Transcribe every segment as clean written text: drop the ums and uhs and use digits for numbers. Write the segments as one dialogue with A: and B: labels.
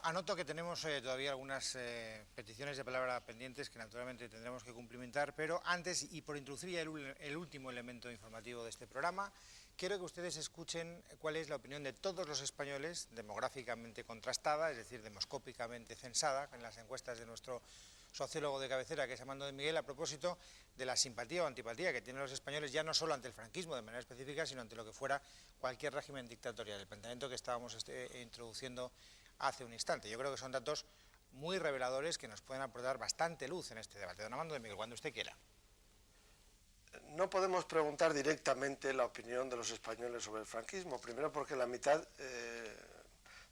A: Anoto que tenemos todavía algunas peticiones de palabra pendientes que naturalmente tendremos que cumplimentar, pero antes, y por introducir ya el último elemento informativo de este programa, quiero que ustedes escuchen cuál es la opinión de todos los españoles, demográficamente contrastada, es decir, demoscópicamente censada, en las encuestas de nuestro sociólogo de cabecera, que es Armando de Miguel, a propósito de la simpatía o antipatía que tienen los españoles ya no solo ante el franquismo de manera específica, sino ante lo que fuera cualquier régimen dictatorial, el planteamiento que estábamos introduciendo hace un instante. Yo creo que son datos muy reveladores que nos pueden aportar bastante luz en este debate. Don Armando de Miguel, cuando usted quiera.
B: No podemos preguntar directamente la opinión de los españoles sobre el franquismo, primero porque la mitad de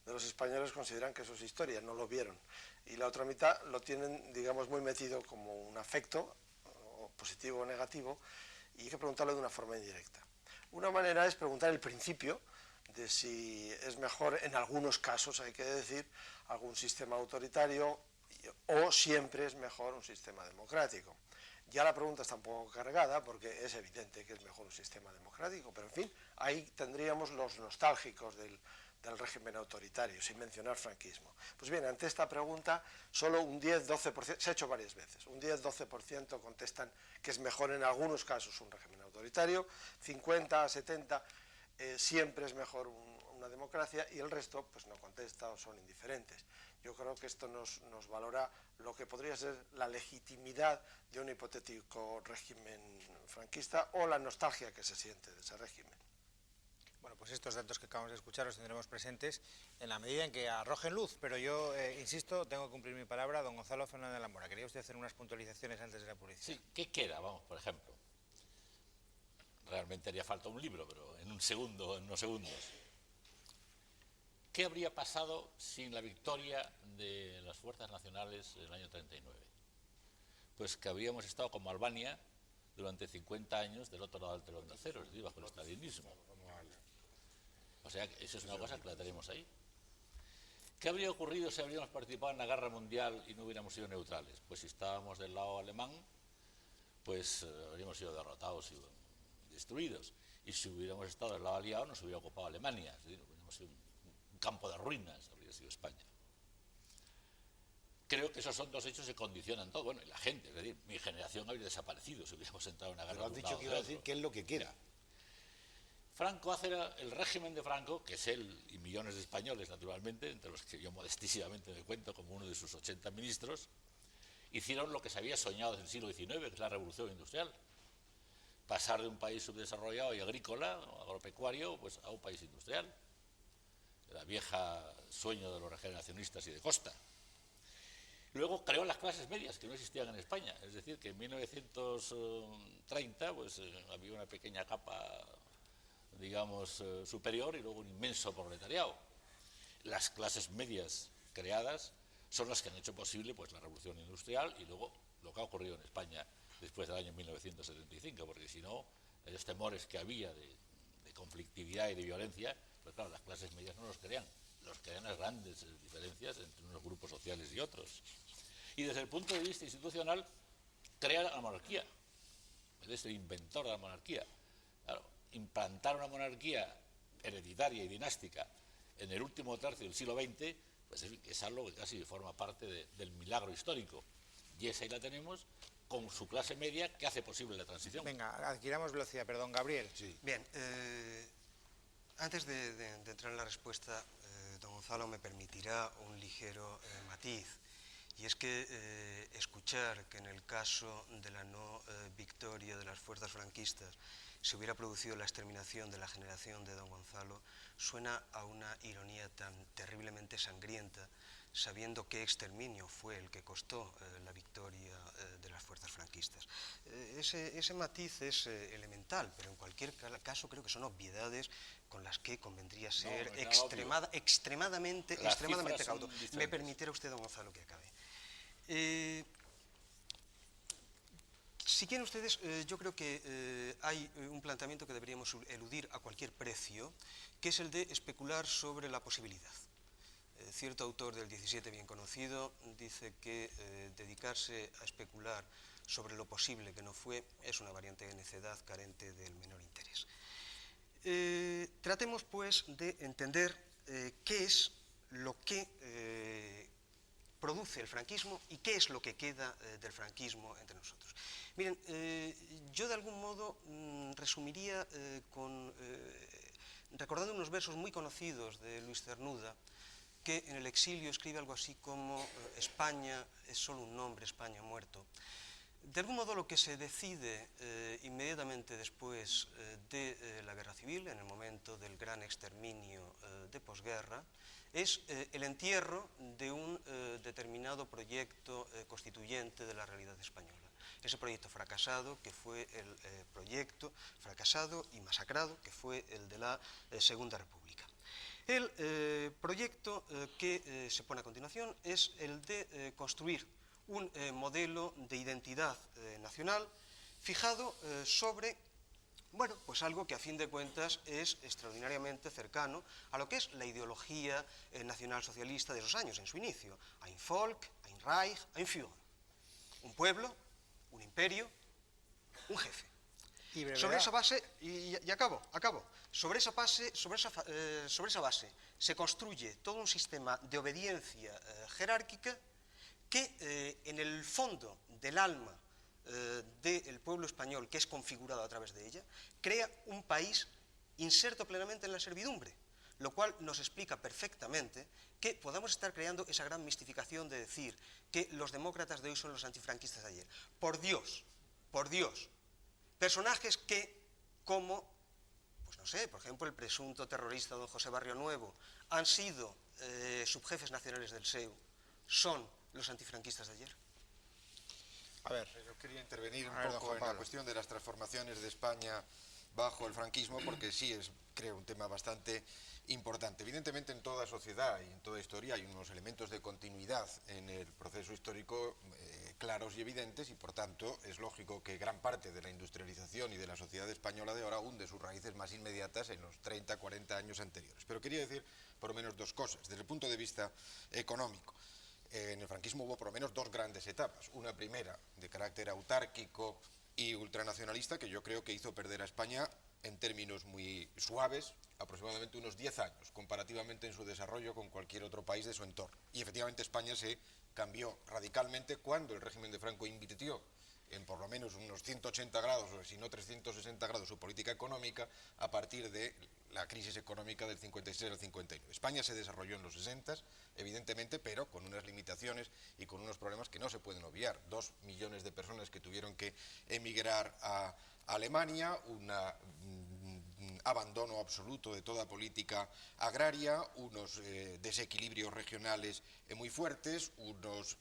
B: los españoles consideran que eso es historia, no lo vieron, y la otra mitad lo tienen, digamos, muy metido como un afecto, o positivo o negativo, y hay que preguntarlo de una forma indirecta. Una manera es preguntar el principio de si es mejor, en algunos casos hay que decir, algún sistema autoritario o siempre es mejor un sistema democrático. Ya la pregunta está un poco cargada porque es evidente que es mejor un sistema democrático, pero en fin, ahí tendríamos los nostálgicos del régimen autoritario, sin mencionar franquismo. Pues bien, ante esta pregunta, solo un 10-12%, se ha hecho varias veces, un 10-12% contestan que es mejor en algunos casos un régimen autoritario, 50-70% siempre es mejor una democracia, y el resto pues no contesta o son indiferentes. Yo creo que esto nos valora lo que podría ser la legitimidad de un hipotético régimen franquista o la nostalgia que se siente de ese régimen.
A: Bueno, pues estos datos que acabamos de escuchar los tendremos presentes en la medida en que arrojen luz, pero yo, insisto, tengo que cumplir mi palabra. Don Gonzalo Fernández de la Mora, ¿quería usted hacer unas puntualizaciones antes de la publicidad?
C: Sí, ¿qué queda? Vamos, por ejemplo. Realmente haría falta un libro, pero en un segundo, en unos segundos. ¿Qué habría pasado sin la victoria de las fuerzas nacionales en el año 39? Pues que habríamos estado como Albania durante 50 años del otro lado del telón de acero, es decir, bajo el estalinismo. O sea, eso es una cosa que la tenemos ahí. ¿Qué habría ocurrido si habríamos participado en la guerra mundial y no hubiéramos sido neutrales? Pues si estábamos del lado alemán, pues habríamos sido derrotados y destruidos. Y si hubiéramos estado del lado aliado, nos hubiera ocupado Alemania, es decir, hubiéramos sido un campo de ruinas, habría sido España. Creo que esos son dos hechos que condicionan todo. Bueno, y la gente, es decir, mi generación habría desaparecido si hubiéramos entrado en una guerra.
D: Pero has dicho que iba a decir qué es lo que quiera.
C: Franco hace el régimen de Franco, que es él y millones de españoles, naturalmente, entre los que yo modestísimamente me cuento como uno de sus 80 ministros, hicieron lo que se había soñado desde el siglo XIX, que es la revolución industrial. Pasar de un país subdesarrollado y agrícola, agropecuario, pues a un país industrial. La vieja sueño de los regeneracionistas y de Costa. Luego creó las clases medias, que no existían en España. Es decir, que en 1930 pues, había una pequeña capa, digamos, superior y luego un inmenso proletariado. Las clases medias creadas son las que han hecho posible pues, la revolución industrial y luego lo que ha ocurrido en España después del año 1975, porque si no, los temores que había de conflictividad y de violencia, pues claro, las clases medias no los crean las grandes diferencias entre unos grupos sociales y otros. Y desde el punto de vista institucional, crea la monarquía, es el inventor de la monarquía. Claro, implantar una monarquía hereditaria y dinástica en el último tercio del siglo XX, pues es algo que casi forma parte del milagro histórico. Y esa ahí la tenemos, con su clase media que hace posible la transición.
A: Venga, adquiramos velocidad, perdón, Gabriel.
D: Sí.
E: Bien, antes de entrar en la respuesta, don Gonzalo me permitirá un ligero matiz, y es que escuchar que en el caso de la no victoria de las fuerzas franquistas se hubiera producido la exterminación de la generación de don Gonzalo suena a una ironía tan terriblemente sangrienta, sabiendo qué exterminio fue el que costó la victoria de las fuerzas franquistas. Ese matiz es elemental, pero en cualquier caso creo que son obviedades con las que convendría ser extremadamente cauto. Me permitirá usted, don Gonzalo, que acabe. Si quieren ustedes, yo creo que hay un planteamiento que deberíamos eludir a cualquier precio, que es el de especular sobre la posibilidad. Cierto autor del 17 bien conocido dice que dedicarse a especular sobre lo posible que no fue es una variante de necedad carente del menor interés. Tratemos pues de entender qué es lo que produce el franquismo y qué es lo que queda del franquismo entre nosotros. Miren, yo de algún modo resumiría recordando unos versos muy conocidos de Luis Cernuda, que en el exilio escribe algo así como España es solo un nombre, España muerto. De algún modo lo que se decide inmediatamente después de la guerra civil, en el momento del gran exterminio de posguerra, es el entierro de un determinado proyecto constituyente de la realidad española. Ese proyecto fracasado, que fue el proyecto fracasado y masacrado, que fue el de la Segunda República. El proyecto que se pone a continuación es el de construir un modelo de identidad nacional fijado sobre, bueno, pues algo que a fin de cuentas es extraordinariamente cercano a lo que es la ideología nacionalsocialista de esos años, en su inicio. Ein Volk, ein Reich, ein Führer. Un pueblo, un imperio, un jefe. Sobre esa base, y acabo, sobre esa base se construye todo un sistema de obediencia jerárquica que en el fondo del alma del pueblo español, que es configurado a través de ella, crea un país inserto plenamente en la servidumbre, lo cual nos explica perfectamente que podamos estar creando esa gran mistificación de decir que los demócratas de hoy son los antifranquistas de ayer. Por Dios, personajes que, como, pues no sé, por ejemplo, el presunto terrorista don José Barrio Nuevo, han sido subjefes nacionales del SEU, son los antifranquistas de ayer.
A: A ver,
F: yo quería intervenir un
A: don
F: poco
A: Juan
F: en la
A: Pablo.
F: cuestión de las transformaciones de España bajo el franquismo, porque sí es, creo, un tema bastante importante. Evidentemente, en toda sociedad y en toda historia hay unos elementos de continuidad en el proceso histórico claros y evidentes, y por tanto es lógico que gran parte de la industrialización y de la sociedad española de ahora hunde sus raíces más inmediatas en los 30, 40 años anteriores. Pero quería decir por lo menos dos cosas. Desde el punto de vista económico, en el franquismo hubo por lo menos dos grandes etapas. Una primera de carácter autárquico y ultranacionalista, que yo creo que hizo perder a España, en términos muy suaves, aproximadamente unos 10 años, comparativamente en su desarrollo con cualquier otro país de su entorno. Y efectivamente España se cambió radicalmente cuando el régimen de Franco invirtió en por lo menos unos 180 grados, o si no 360 grados, su política económica a partir de la crisis económica del 56 al 59. España se desarrolló en los 60, evidentemente, pero con unas limitaciones y con unos problemas que no se pueden obviar. 2 millones de personas que tuvieron que emigrar a Alemania, un abandono absoluto de toda política agraria, unos desequilibrios regionales muy fuertes, unas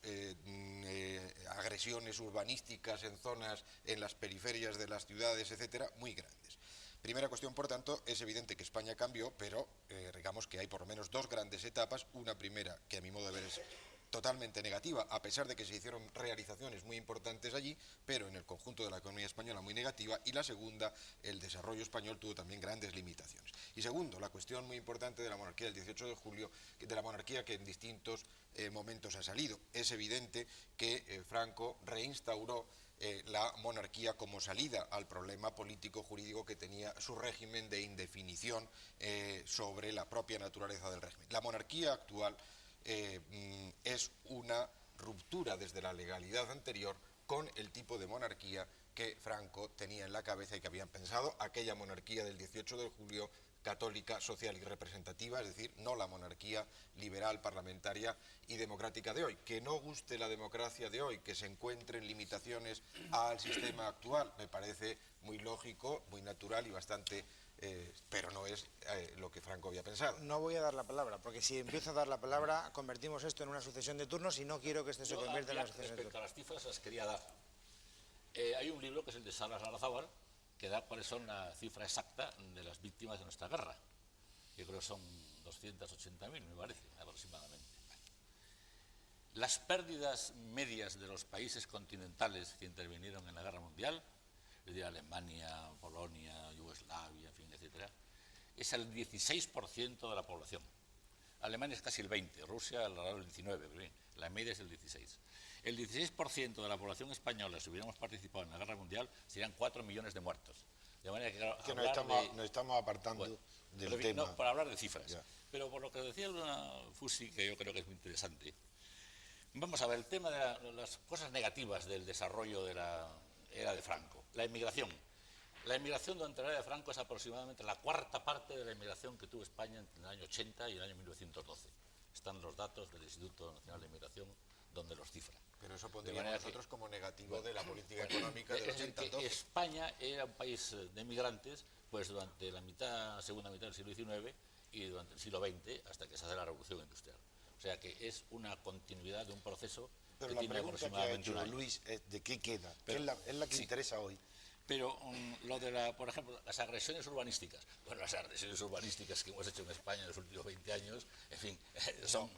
F: agresiones urbanísticas en zonas, en las periferias de las ciudades, etcétera, muy grandes. Primera cuestión, por tanto, es evidente que España cambió, pero digamos que hay por lo menos dos grandes etapas. Una primera, que a mi modo de ver es totalmente negativa, a pesar de que se hicieron realizaciones muy importantes allí, pero en el conjunto de la economía española muy negativa. Y la segunda, el desarrollo español tuvo también grandes limitaciones. Y segundo, la cuestión muy importante de la monarquía del 18 de julio, de la monarquía que en distintos momentos ha salido. Es evidente que Franco reinstauró la monarquía como salida al problema político-jurídico que tenía su régimen de indefinición sobre la propia naturaleza del régimen. La monarquía actual es una ruptura desde la legalidad anterior con el tipo de monarquía que Franco tenía en la cabeza y que habían pensado aquella monarquía del 18 de julio, católica, social y representativa, es decir, no la monarquía liberal, parlamentaria y democrática de hoy. Que no guste la democracia de hoy, que se encuentren limitaciones al sistema actual, me parece muy lógico, muy natural y bastante... pero no es lo que Franco había pensado.
A: No voy a dar la palabra, porque si empiezo a dar la palabra, convertimos esto en una sucesión de turnos y no quiero que esto se convierta en una sucesión de
C: Respecto a
A: turnos.
C: las cifras, las quería dar. Hay un libro que es el de Salas Larrazábal, que da cuáles son la cifra exacta de las víctimas de nuestra guerra. Yo creo que son 280.000, me parece, aproximadamente. Las pérdidas medias de los países continentales que intervinieron en la guerra mundial, es decir, Alemania, Polonia, Yugoslavia, en fin, etcétera, es el 16% de la población. Alemania es casi el 20%, Rusia alrededor del 19%, pero bien, la media es el 16%. El 16% de la población española, si hubiéramos participado en la guerra mundial, serían 4 millones de muertos. De manera que, claro,
D: Que nos estamos apartando del tema.
C: No, para hablar de cifras.
D: Ya.
C: Pero por lo que decía Fusi, que yo creo que es muy interesante, Vamos a ver, el tema de las cosas negativas del desarrollo de la era de Franco. La inmigración. La inmigración durante la era de Franco es aproximadamente la cuarta parte de la inmigración que tuvo España entre el año 80 y el año 1912. Están los datos del Instituto Nacional de Inmigración donde los cifra.
F: Pero eso pondríamos nosotros como negativo de la política económica del 80-12.
C: España era un país de inmigrantes pues durante la segunda mitad del siglo XIX y durante el siglo XX hasta que se hace la Revolución Industrial. O sea que es una continuidad de un proceso
D: Pero
C: que
D: la
C: tiene
D: pregunta que ha
C: aproximadamente un
D: hecho
C: año.
D: Luis es ¿de qué queda?
C: Pero-
D: es la que
C: sí.
D: interesa hoy.
C: Pero lo de, por ejemplo, las agresiones urbanísticas. Bueno, las agresiones urbanísticas que hemos hecho en España en los últimos 20 años, en fin,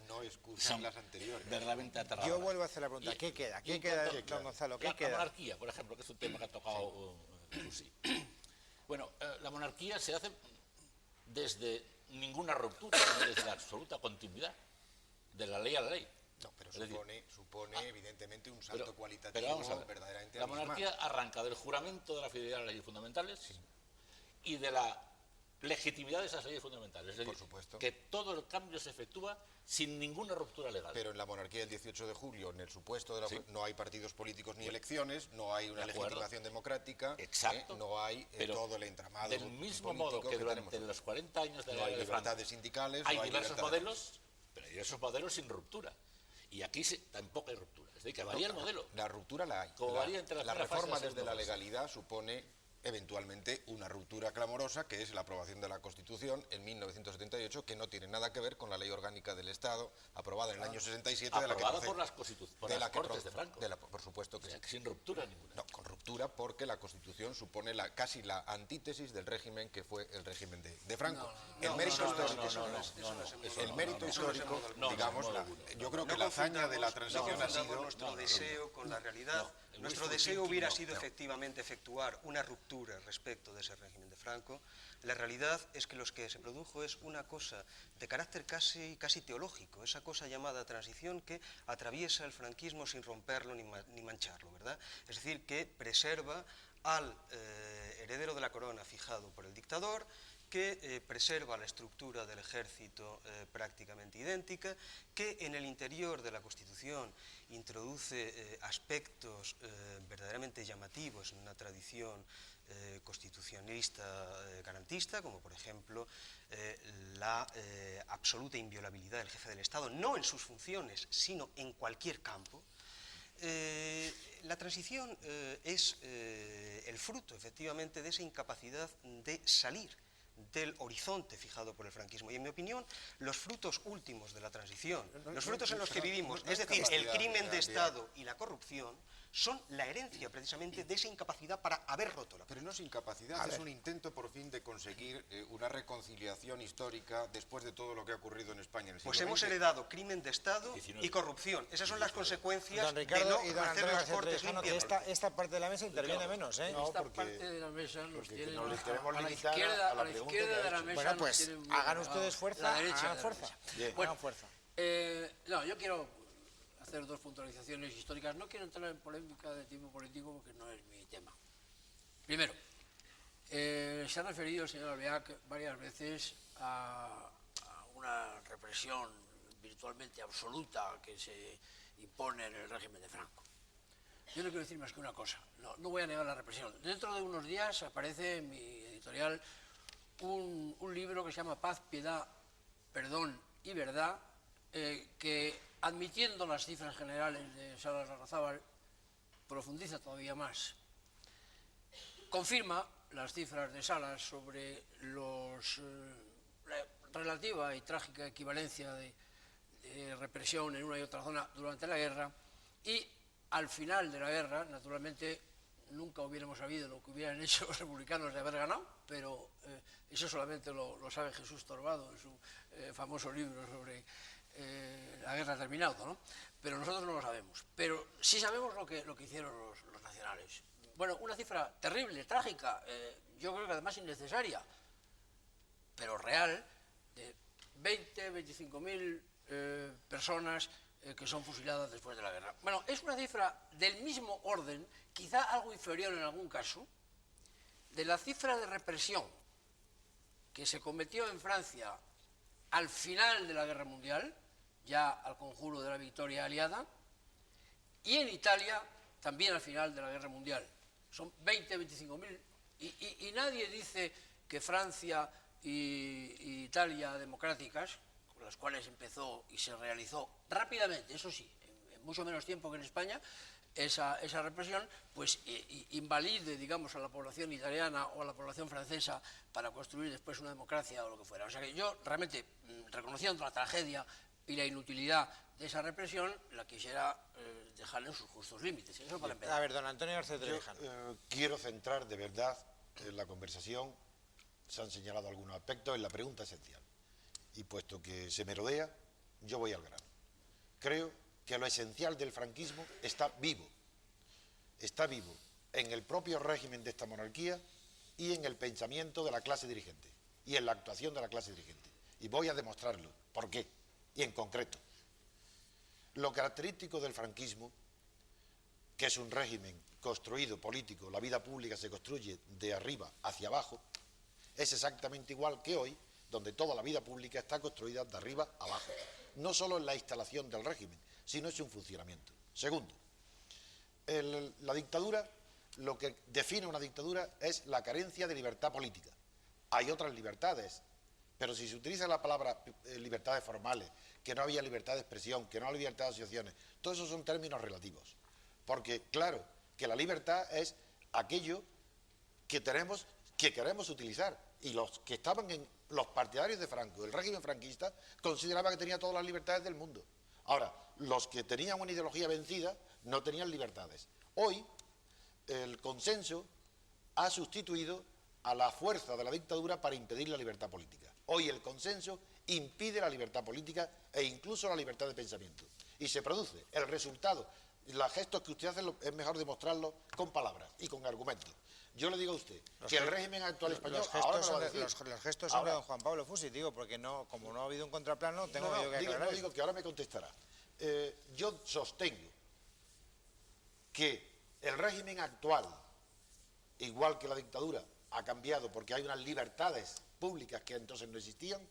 F: No excusan las anteriores.
C: verdaderamente aterradoras.
A: Yo vuelvo a hacer la pregunta,
C: Y-
A: ¿qué queda?
C: y
A: ¿Qué
C: en
A: queda,
C: cuanto-
A: don Gonzalo? ¿Qué
C: La
A: queda?
C: monarquía, por ejemplo, que es un tema que ha tocado Susi. Bueno, la monarquía se hace desde ninguna ruptura, sino desde la absoluta continuidad de la ley a la ley.
F: No, pero
C: Es decir,
F: supone evidentemente un salto
C: pero
F: cualitativo
C: vamos a ver,
F: verdaderamente
C: la
F: abismal.
C: monarquía arranca del juramento de la fidelidad a las leyes fundamentales y de la legitimidad de esas leyes fundamentales. Es decir,
F: Por supuesto.
C: que todo el cambio se efectúa sin ninguna ruptura legal.
F: Pero en la monarquía del 18 de julio, en el supuesto de la
C: Sí.
F: no hay partidos políticos ni elecciones, no hay una
C: De acuerdo.
F: legitimación democrática,
C: Exacto.
F: no hay
C: Pero
F: todo el entramado
C: del mismo
F: político
C: modo que durante
F: tenemos.
C: los 40 años de
F: No
C: la
F: hay
C: era de Franco
F: libertades sindicales,
C: hay
F: no hay
C: diversos
F: libertad de-
C: modelos, pero hay diversos modelos sin ruptura. Y aquí tampoco hay ruptura. Es decir, que varía el modelo.
F: La ruptura la hay.
C: Como varía entre las
F: la
C: primeras fases
F: reforma
C: de la
F: desde la
C: segunda fase.
F: legalidad supone eventualmente una ruptura clamorosa, que es la aprobación de la Constitución en 1978, que no tiene nada que ver con la Ley Orgánica del Estado, aprobada en el año 67, de la que
C: Aprobado
F: procede-
C: por las, por
F: de
C: las
F: la que
C: Cortes
F: pro-
C: de Franco.
F: por supuesto que
C: O sea,
F: sí.
C: que sin ruptura ninguna.
F: No, con ruptura porque la Constitución supone casi la antítesis del régimen que fue el régimen de Franco. El mérito histórico, el mérito histórico, digamos, yo creo que
E: No
F: la hazaña de la
E: confundamos
F: transición ha sido...
E: nuestro deseo con la realidad.
C: el
E: Nuestro
C: wishful
E: deseo
C: thinking,
E: hubiera
C: no,
E: sido
C: no.
E: efectivamente efectuar una ruptura respecto de ese régimen de Franco. La realidad es que lo que se produjo es una cosa de carácter casi teológico, esa cosa llamada transición que atraviesa el franquismo sin romperlo ni mancharlo, ¿verdad? Es decir, que preserva al heredero de la corona fijado por el dictador, que preserva la estructura del ejército prácticamente idéntica, que en el interior de la Constitución introduce aspectos verdaderamente llamativos en una tradición constitucionalista garantista, como por ejemplo la absoluta inviolabilidad del jefe del Estado, no en sus funciones, sino en cualquier campo. La transición es el fruto, efectivamente, de esa incapacidad de salir del horizonte fijado por el franquismo. Y en mi opinión, los frutos últimos de la transición, los frutos en los que vivimos, es decir, el crimen de Estado y la corrupción, son la herencia precisamente de esa incapacidad para haber roto la.
F: Pero no es incapacidad, es un intento por fin de conseguir una reconciliación histórica después de todo lo que ha ocurrido en España en el siglo
E: Pues hemos
F: XX.
E: heredado crimen de Estado
C: 19.
E: y corrupción. Esas son las consecuencias
A: Don
E: de
A: Ricardo
E: no
A: y don
E: hacer
A: Antonio
E: los
A: García
E: cortes
A: Trevijano, que
E: limpios.
A: esta parte de la mesa interviene menos, ¿eh?
D: No,
G: Esta
D: porque-
G: parte de la mesa nos
D: porque
G: tiene
D: nos
G: más-
D: queremos
G: a la
D: limitar
G: izquierda,
D: a la
G: a la
D: pregunta
G: izquierda
D: que ha
G: de la
D: hecho.
G: mesa
A: Bueno,
G: nos
A: pues
G: tiene muy
A: hagan
G: relegados.
A: ustedes fuerza,
G: La derecha
A: hagan
G: de la
A: fuerza.
G: derecha.
D: Bien.
G: Bueno,
A: Hagan fuerza.
G: no, yo quiero hacer dos puntualizaciones históricas. No quiero entrar en polémica de tipo político porque no es mi tema. Primero, se ha referido el señor Alvear varias veces a una represión virtualmente absoluta que se impone en el régimen de Franco. Yo no quiero decir más que una cosa, no voy a negar la represión. Dentro de unos días aparece en mi editorial un libro que se llama Paz, Piedad, Perdón y Verdad, que admitiendo las cifras generales de Salas Larrazábal, profundiza todavía más. Confirma las cifras de Salas sobre la relativa y trágica equivalencia de represión en una y otra zona durante la guerra, y al final de la guerra, naturalmente, nunca hubiéramos sabido lo que hubieran hecho los republicanos de haber ganado, pero eso solamente lo sabe Jesús Torbado en su famoso libro sobre la guerra terminado, ¿no? Pero nosotros no lo sabemos. Pero sí sabemos lo que hicieron los nacionales. Bueno, una cifra terrible, trágica, yo creo que además innecesaria, pero real, de 25.000 personas que son fusiladas después de la guerra. Bueno, es una cifra del mismo orden, quizá algo inferior en algún caso, de la cifra de represión que se cometió en Francia al final de la Guerra Mundial, ya al conjuro de la victoria aliada, y en Italia también al final de la Guerra Mundial. Son 20-25.000 y nadie dice que Francia y Italia democráticas, con las cuales empezó y se realizó rápidamente, eso sí, en mucho menos tiempo que en España, esa represión, pues invalide, digamos, a la población italiana o a la población francesa para construir después una democracia o lo que fuera. O sea que yo realmente, reconociendo la tragedia y la inutilidad de esa represión, la quisiera dejar en sus justos límites. Eso para empezar.
A: A ver, don Antonio García Trevijano.
D: Quiero centrar de verdad en la conversación, se han señalado algunos aspectos, en la pregunta esencial. Y puesto que se merodea, yo voy al grano. Creo que lo esencial del franquismo está vivo en el propio régimen de esta monarquía y en el pensamiento de la clase dirigente y en la actuación de la clase dirigente. Y voy a demostrarlo. ¿Por qué? Y en concreto, lo característico del franquismo, que es un régimen construido político, la vida pública se construye de arriba hacia abajo, es exactamente igual que hoy, donde toda la vida pública está construida de arriba a abajo. No solo en la instalación del régimen, sino en su funcionamiento. Segundo, la dictadura, lo que define una dictadura es la carencia de libertad política. Hay otras libertades, pero si se utiliza la palabra libertades formales, que no había libertad de expresión, que no había libertad de asociaciones, todos esos son términos relativos. Porque, claro, que la libertad es aquello que queremos utilizar. Y los que estaban los partidarios de Franco, el régimen franquista, consideraban que tenía todas las libertades del mundo. Ahora, los que tenían una ideología vencida no tenían libertades. Hoy, el consenso ha sustituido a la fuerza de la dictadura para impedir la libertad política. Hoy el consenso impide la libertad política e incluso la libertad de pensamiento. Y se produce el resultado. Los gestos que usted hace es mejor demostrarlos con palabras y con argumentos. Yo le digo a usted que el régimen actual español...
A: Los gestos son de don Juan Pablo Fusi, digo, porque como no ha habido un contraplano, tengo que aclarar.
D: Digo que ahora me contestará. Yo sostengo que el régimen actual, igual que la dictadura, ha cambiado porque hay unas libertades públicas que entonces no existían,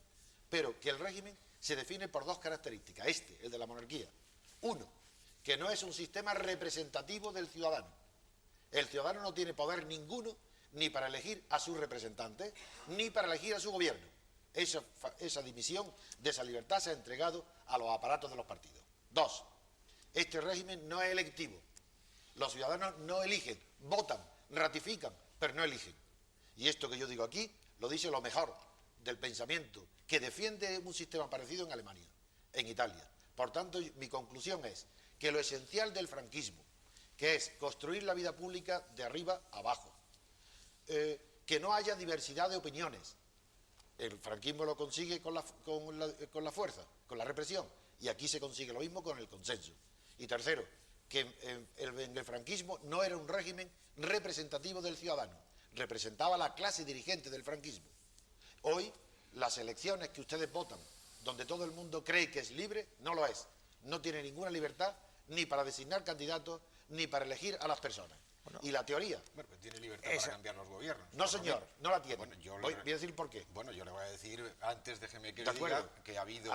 D: pero que el régimen se define por dos características. El de la monarquía. Uno, que no es un sistema representativo del ciudadano. El ciudadano no tiene poder ninguno ni para elegir a sus representantes, ni para elegir a su gobierno. Esa dimisión de esa libertad se ha entregado a los aparatos de los partidos. Dos, este régimen no es electivo. Los ciudadanos no eligen, votan, ratifican, pero no eligen. Y esto que yo digo aquí lo dice lo mejor del pensamiento que defiende un sistema parecido en Alemania, en Italia. Por tanto, mi conclusión es que lo esencial del franquismo, que es construir la vida pública de arriba a abajo, que no haya diversidad de opiniones. El franquismo lo consigue con la fuerza, con la represión, y aquí se consigue lo mismo con el consenso. Y tercero, que en el franquismo no era un régimen representativo del ciudadano, representaba a la clase dirigente del franquismo. Hoy, las elecciones que ustedes votan, donde todo el mundo cree que es libre, no lo es. No tiene ninguna libertad ni para designar candidatos, ni para elegir a las personas. Bueno, y la teoría...
F: Bueno, pues tiene libertad para cambiar los gobiernos.
D: No, señor, no la tiene.
F: Bueno,
D: voy a decir por qué.
F: Bueno, yo le voy a decir, antes déjeme que le diga que ha habido,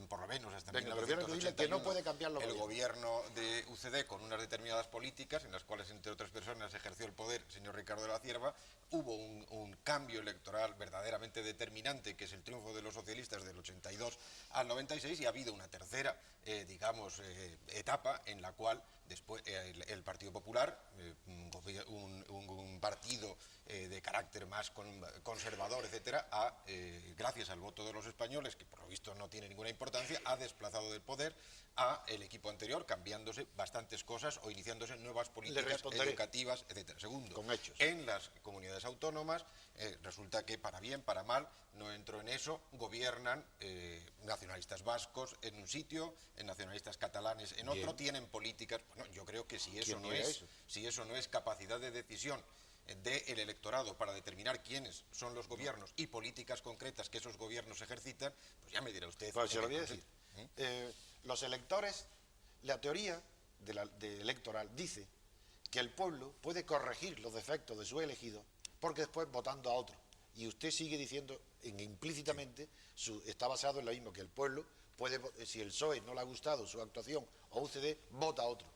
F: por lo menos hasta 1981,
D: que no puede cambiar los
F: gobierno de UCD con unas determinadas políticas, en las cuales, entre otras personas, ejerció el poder el señor Ricardo de la Cierva. Hubo un cambio electoral verdaderamente determinante, que es el triunfo de los socialistas del 82 al 96, y ha habido una tercera, etapa en la cual después el Partido Popular, un partido de carácter más conservador, etcétera, gracias al voto de los españoles, que por lo visto no tiene ninguna importancia, ha desplazado del poder a el equipo anterior, cambiándose bastantes cosas o iniciándose nuevas políticas educativas, etcétera. Segundo, en las comunidades autónomas resulta que para bien, para mal, no entro en eso, gobiernan nacionalistas vascos en un sitio, nacionalistas catalanes en otro, tienen políticas. Bueno, yo creo que si eso no es capacidad de decisión del electorado para determinar quiénes son los gobiernos y políticas concretas que esos gobiernos ejercitan, pues ya me dirá usted.
D: Pues se lo voy a decir. Los electores, la teoría electoral dice que el pueblo puede corregir los defectos de su elegido porque después votando a otro. Y usted sigue diciendo implícitamente, está basado en lo mismo, que el pueblo si el PSOE no le ha gustado su actuación o UCD, vota a otro.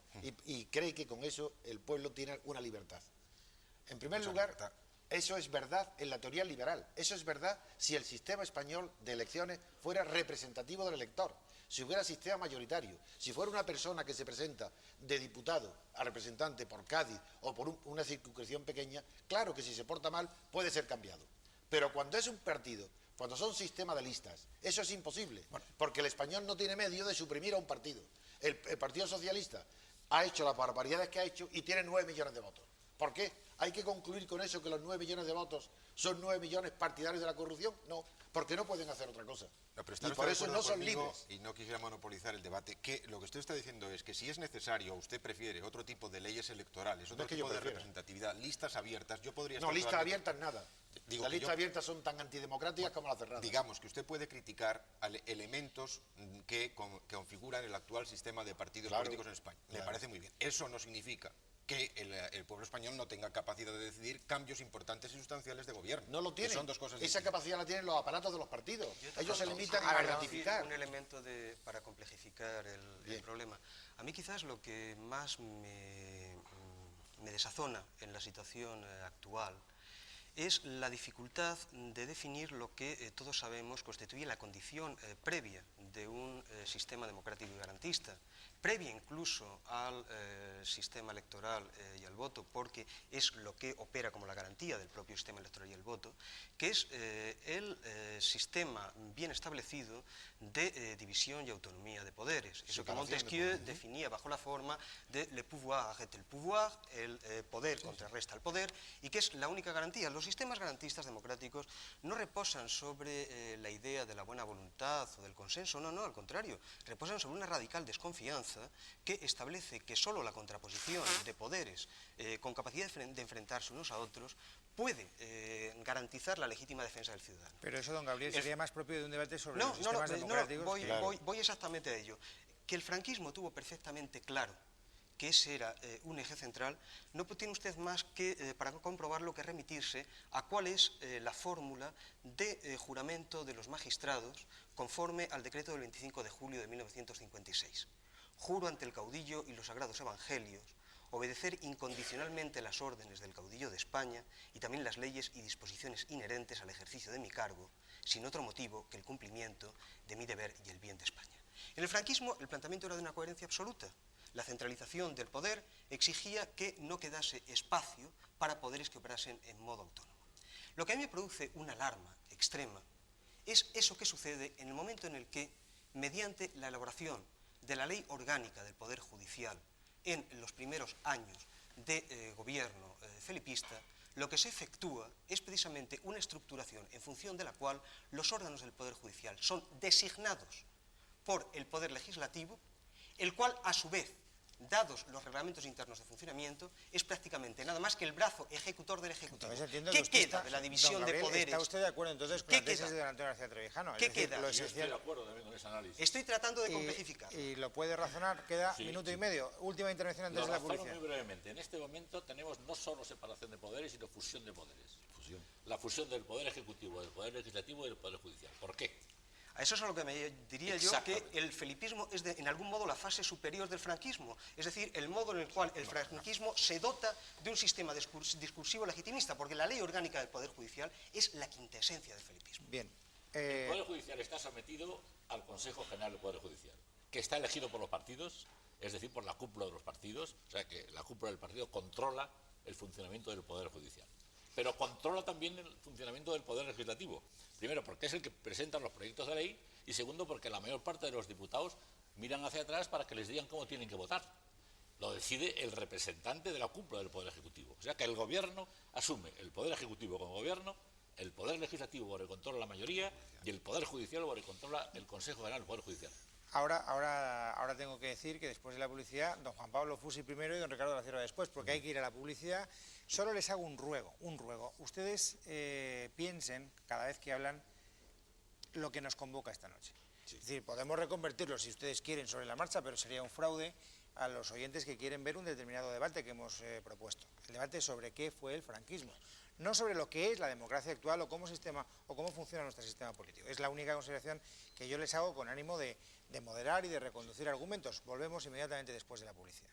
D: Y cree que con eso el pueblo tiene una libertad. En primer lugar, eso es verdad en la teoría liberal. Eso es verdad si el sistema español de elecciones fuera representativo del elector. Si hubiera sistema mayoritario, si fuera una persona que se presenta de diputado a representante por Cádiz o por una circunscripción pequeña, claro que si se porta mal puede ser cambiado. Pero cuando es un partido, cuando son sistemas de listas, eso es imposible, porque el español no tiene medio de suprimir a un partido. El Partido Socialista ha hecho las barbaridades que ha hecho y tiene 9 millones de votos. ¿Por qué? ¿Hay que concluir con eso que los 9 millones de votos son 9 millones partidarios de la corrupción? No, porque no pueden hacer otra cosa.
F: No, pero
D: y por eso no son libres.
F: Y no quisiera monopolizar el debate, que lo que usted está diciendo es que si es necesario, usted prefiere otro tipo de leyes electorales, otro tipo de representatividad, listas abiertas, yo podría...
D: No, listas abiertas nada. Las listas abiertas son tan antidemocráticas como las cerradas.
F: Digamos que usted puede criticar elementos que configuran el actual sistema de partidos políticos en España. Me parece muy bien. Eso no significa que el pueblo español no tenga capacidad de decidir cambios importantes y sustanciales de gobierno.
D: No lo tiene.
F: Son dos cosas
D: Esa
F: distintas.
D: capacidad la tienen los aparatos de los partidos. Ellos se limitan
E: a
D: a ratificar.
E: un elemento para complejificar el problema. A mí quizás lo que más me desazona en la situación actual es la dificultad de definir lo que todos sabemos constituye la condición previa de un sistema democrático y garantista, previa incluso al sistema electoral y al voto, porque es lo que opera como la garantía del propio sistema electoral y el voto, que es el sistema bien establecido de división y autonomía de poderes. Eso que Montesquieu definía bajo la forma de le pouvoir arrête le pouvoir, el poder contrarresta al poder, y que es la única garantía. Los sistemas garantistas democráticos no reposan sobre la idea de la buena voluntad o del consenso, no, al contrario, reposan sobre una radical desconfianza que establece que solo la contraposición de poderes con capacidad de enfrentarse unos a otros puede garantizar la legítima defensa del ciudadano.
A: Pero eso, don Gabriel, sería más propio de un debate sobre los sistemas democráticos.
E: Voy exactamente a ello. Que el franquismo tuvo perfectamente claro que ese era un eje central, no tiene usted más que, para comprobarlo, que remitirse a cuál es la fórmula de juramento de los magistrados conforme al decreto del 25 de julio de 1956. Juro ante el caudillo y los sagrados evangelios obedecer incondicionalmente las órdenes del caudillo de España y también las leyes y disposiciones inherentes al ejercicio de mi cargo, sin otro motivo que el cumplimiento de mi deber y el bien de España. En el franquismo el planteamiento era de una coherencia absoluta. La centralización del poder exigía que no quedase espacio para poderes que operasen en modo autónomo. Lo que a mí me produce una alarma extrema es eso que sucede en el momento en el que, mediante la elaboración de la ley orgánica del Poder Judicial en los primeros años de gobierno felipista, lo que se efectúa es precisamente una estructuración en función de la cual los órganos del Poder Judicial son designados por el Poder Legislativo, el cual, a su vez, dados los reglamentos internos de funcionamiento, es prácticamente nada más que el brazo ejecutor del Ejecutivo. ¿Qué queda de la división de poderes?
A: ¿Está usted de acuerdo entonces con la tesis de don Antonio García Trevijano?
E: ¿Qué queda?
C: Yo estoy de acuerdo también con ese análisis.
E: Estoy tratando de complejificar.
A: ¿Y lo puede razonar? Queda minuto y medio. Última intervención antes de la publicidad.
C: Muy brevemente. En este momento tenemos no solo separación de poderes, sino fusión de poderes. La fusión del Poder Ejecutivo, del Poder Legislativo y del Poder Judicial. ¿Por qué?
E: A eso es a lo que me diría yo que el felipismo es en algún modo la fase superior del franquismo, es decir, el modo en el cual el franquismo se dota de un sistema discursivo legitimista, porque la ley orgánica del Poder Judicial es la quintesencia del felipismo.
A: Bien.
C: El Poder Judicial está sometido al Consejo General del Poder Judicial, que está elegido por los partidos, es decir, por la cúpula de los partidos, o sea que la cúpula del partido controla el funcionamiento del Poder Judicial. Pero controla también el funcionamiento del Poder Legislativo. Primero, porque es el que presenta los proyectos de ley, y segundo, porque la mayor parte de los diputados miran hacia atrás para que les digan cómo tienen que votar. Lo decide el representante de la cúpula del Poder Ejecutivo. O sea que el Gobierno asume el Poder Ejecutivo como Gobierno, el Poder Legislativo por el control de la mayoría y el Poder Judicial por el control del Consejo General del Poder Judicial.
A: Ahora tengo que decir que después de la publicidad, don Juan Pablo Fusi primero y don Ricardo de la Cierva después, porque hay que ir a la publicidad. Solo les hago un ruego. Ustedes piensen, cada vez que hablan, lo que nos convoca esta noche. Sí. Es decir, podemos reconvertirlo, si ustedes quieren, sobre la marcha, pero sería un fraude a los oyentes que quieren ver un determinado debate que hemos propuesto. El debate sobre qué fue el franquismo. no sobre lo que es la democracia actual o cómo funciona nuestro sistema político. Es la única consideración que yo les hago con ánimo de moderar y de reconducir argumentos. Volvemos inmediatamente después de la publicidad.